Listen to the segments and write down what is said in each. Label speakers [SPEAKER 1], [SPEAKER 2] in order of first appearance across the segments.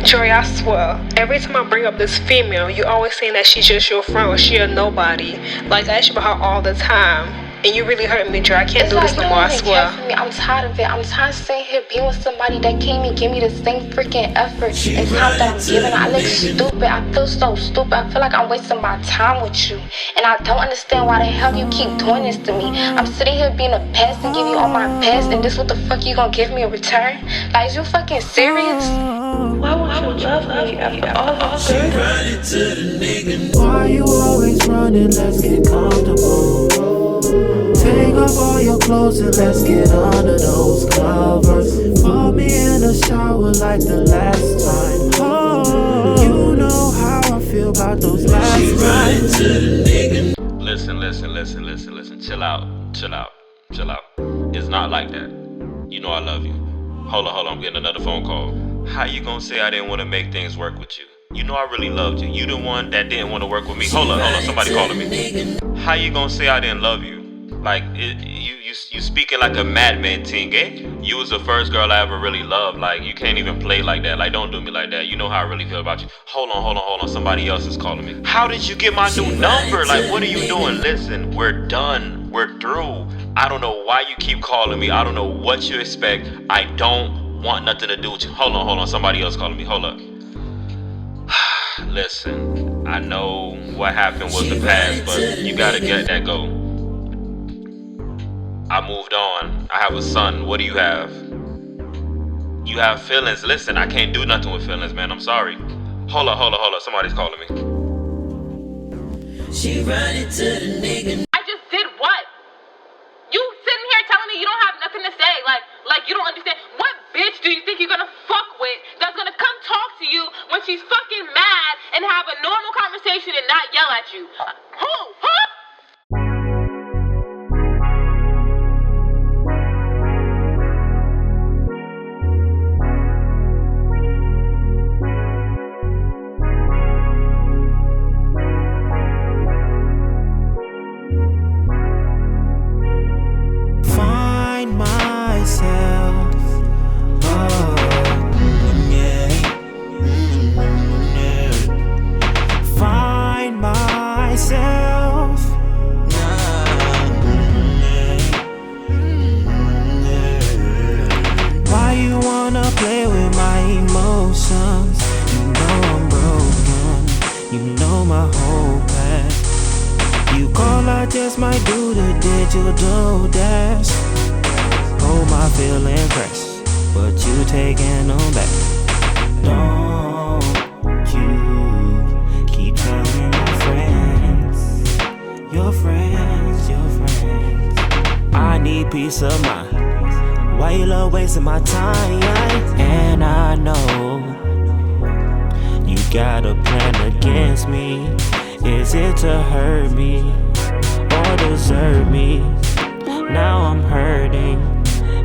[SPEAKER 1] Joy, I swear, every time I bring up this female, you always saying that she's just your friend or she a nobody. Like, I ask you about her all the time. And you really hurt me, Joy. I can't do this no more, I swear.
[SPEAKER 2] Me. I'm tired of it. I'm tired of sitting here being with somebody that can't even give me the same freaking effort and time that I'm giving. I look stupid. I feel so stupid. I feel like I'm wasting my time with you. And I don't understand why the hell you keep doing this to me. I'm sitting here being a pest and giving you all my best, and this what the fuck you gonna give me in return? Like, is you fucking serious? Why would you love me after all this?
[SPEAKER 3] She running to the nigga.
[SPEAKER 4] Why you always running? Let's get comfortable. Take off all your clothes and let's get under those covers. Put me in the shower like the last time. Oh, you know how I feel about those last
[SPEAKER 3] times. She running to the nigga.
[SPEAKER 5] Listen. Chill out. It's not like that. You know I love you. Hold on, I'm getting another phone call. How you gonna say I didn't want to make things work with you? You know I really loved you. You the one that didn't want to work with me. Hold on, somebody calling me. How you gonna say I didn't love you? Like, you speaking like a madman ting, eh? You was the first girl I ever really loved. Like, you can't even play like that. Like, don't do me like that. You know how I really feel about you. Hold on. Somebody else is calling me. How did you get my new number? Like, what are you doing? Listen, we're done. We're through. I don't know why you keep calling me. I don't know what you expect. I don't want nothing to do with you. Hold on. Somebody else calling me. Hold up. Listen, I know what happened was the past, but you gotta let that go. I moved on. I have a son. What do you have? You have feelings. Listen, I can't do nothing with feelings, man. I'm sorry. Hold up. Somebody's calling me.
[SPEAKER 3] She running to the nigga.
[SPEAKER 6] I just did what? You sitting here telling me you don't have nothing to say. Like you don't understand. What bitch do you think you're gonna fuck with that's gonna come talk to you when she's fucking mad and have a normal conversation and not yell at you? Who?
[SPEAKER 4] Just might do the digital dash. Hold my feeling press, but you taking them back. Don't you keep telling your friends, I need peace of mind. Why you love wasting my time? And I know you got a plan against me. Is it to hurt me or desert me? Now I'm hurting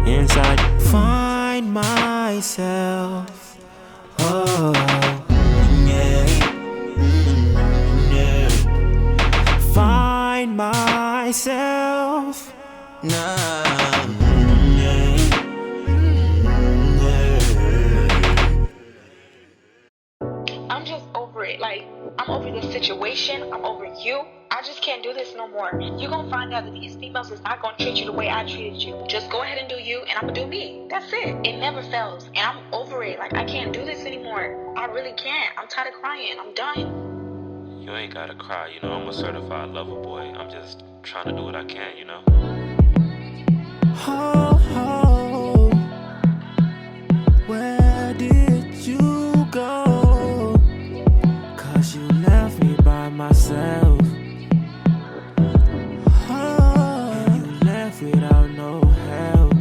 [SPEAKER 4] inside. Find myself. Oh, yeah. Find myself.
[SPEAKER 2] I'm just over it. Like, I'm over this situation. I'm over you. I just can't do this no more. You're gonna find out that these females is not gonna treat you the way I treated you. Just go ahead and do you, and I'm gonna do me. That's it. It never fails. And I'm over it. Like, I can't do this anymore. I really can't. I'm tired of crying. I'm done.
[SPEAKER 5] You ain't gotta cry. You know, I'm a certified lover boy. I'm just trying to do what I can, you know?
[SPEAKER 4] Oh, where did you go? 'Cause you left me by myself. Oh, and you left without no help.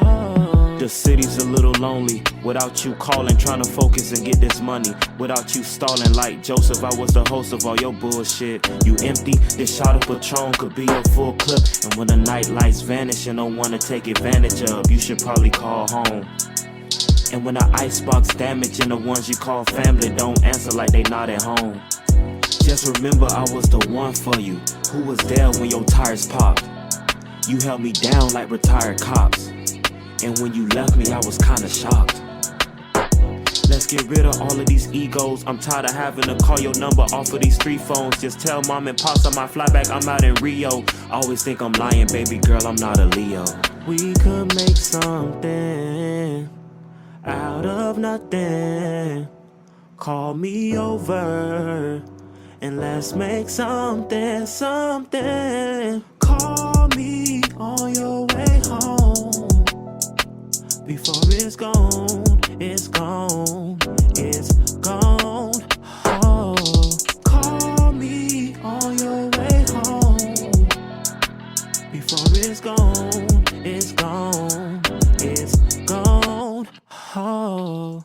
[SPEAKER 4] Oh. The city's a little lonely without you calling, trying to focus and get this money. Without you stalling like Joseph, I was the host of all your bullshit. You empty, this shot of Patron could be a full clip. And when the night lights vanish and don't wanna take advantage of, you should probably call home. And when the icebox damage and the ones you call family don't answer like they not at home, just remember I was the one for you, who was there when your tires popped. You held me down like retired cops. And when you left me, I was kinda shocked. Let's get rid of all of these egos. I'm tired of having to call your number off of these 3 phones. Just tell mom and pops I might fly back, I'm out in Rio. Always think I'm lying, baby girl, I'm not a Leo. We could make something out of nothing. Call me over and let's make something, something. Call me on your way home before it's gone, it's gone, it's gone. Oh, call me on your way home before it's gone, it's gone, it's gone. Oh.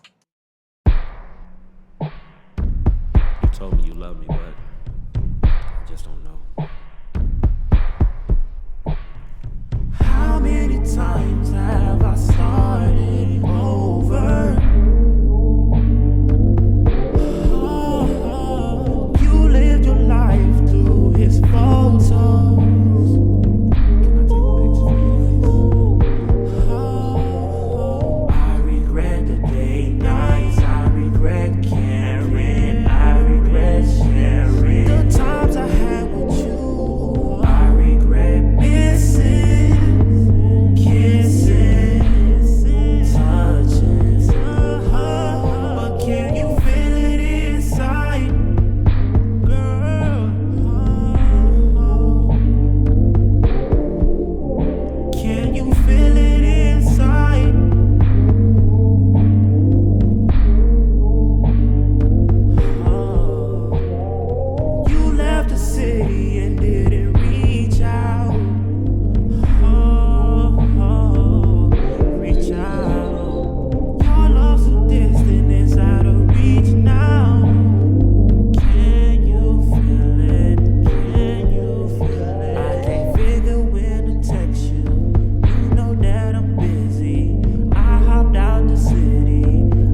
[SPEAKER 4] You told me you love me, but I just don't know. How many times have I started over? Oh, you lived your life through his photos. Can I take a picture, please? Oh, I regret the date nights. I regret caring. I regret sharing the times I had with you. I regret missing kisses, touches. But can you feel it inside, girl? Can you feel it inside? You left the city and didn't reach out. Reach out. Your love's so distant, it's out of reach now. Can you feel it? Can you feel it? I can't figure when to text you. You know that I'm busy. I hopped out the city.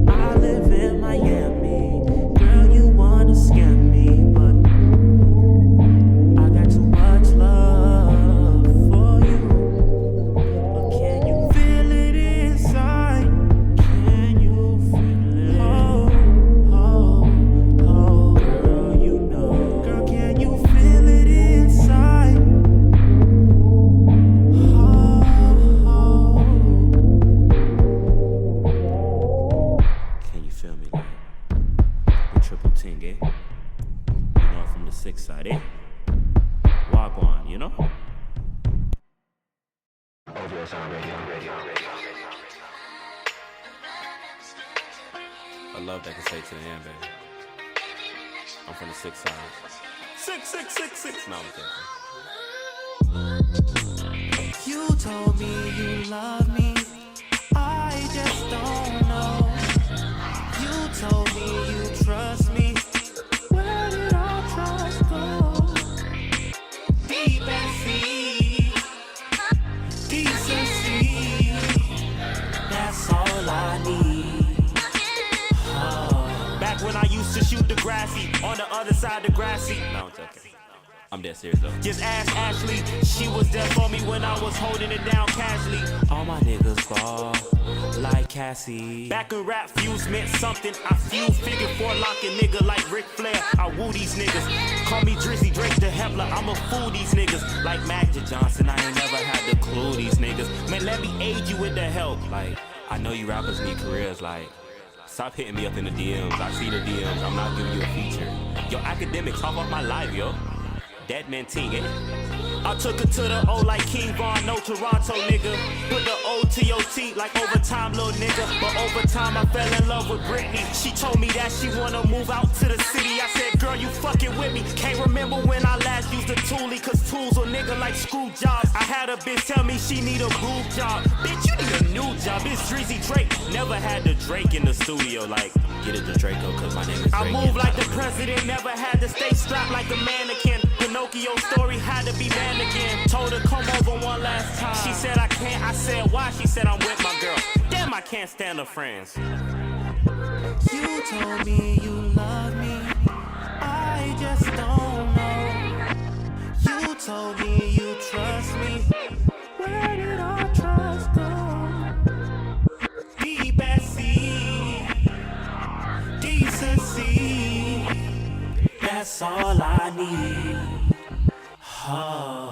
[SPEAKER 4] I live in Miami. Girl, you wanna scam me, but I got too much love for you. But can you feel it inside? Can you feel it? Oh, girl, you know. Girl, can you feel it inside? Can you feel me like the triple ting, eh? You know, from the 6 side, eh? Walk on, you know? I love that I can say to the end, baby. I'm from the 6 side. 6, 6, 6, 6. No, I'm kidding. You told me you love me. I just don't know. You told me you trust me. Where did our trust go? Deep at sea, decency. That's all I need. Back when I used to shoot the grassy on the other side of the grassy. No, I'm joking. I'm dead serious though. Just ask Ashley, she was there for me when I was holding it down casually. All my niggas ball like Cassie. Back in rap fuse meant something. I feel figure 4 locking nigga like Ric Flair. I woo these niggas. Call me Drizzy Drake the Hepler. I'ma fool these niggas like Magic Johnson. I ain't never had to clue these niggas. Man, let me aid you with the help. Like, I know you rappers need careers. Like, stop hitting me up in the DMs. I see the DMs. I'm not giving you a feature. Yo, academics, talk about my life, yo. Dead man ting, eh? I took it to the O like King Von, no Toronto nigga. Put the O to your T like overtime, little nigga. But over time I fell in love with Britney. She told me that she wanna move out to the city. I said, girl, you fucking with me. Can't remember when I last used a toolie, cause tools a nigga like screw jobs. I had a bitch tell me she need a boob job. Bitch, you need a new job. It's Drizzy Drake. Never had the Drake in the studio. Like, get it to Draco, cause my name is Drake. I move like the president. Never had to stay strapped like a mannequin. Pinocchio story had to be banned again. Told her come over one last time. She said I can't. I said why? She said I'm with my girl. Damn, I can't stand her friends. You told me you love me. I just don't know. You told me you trust me. Where did our trust go? see. That's all I need. Oh.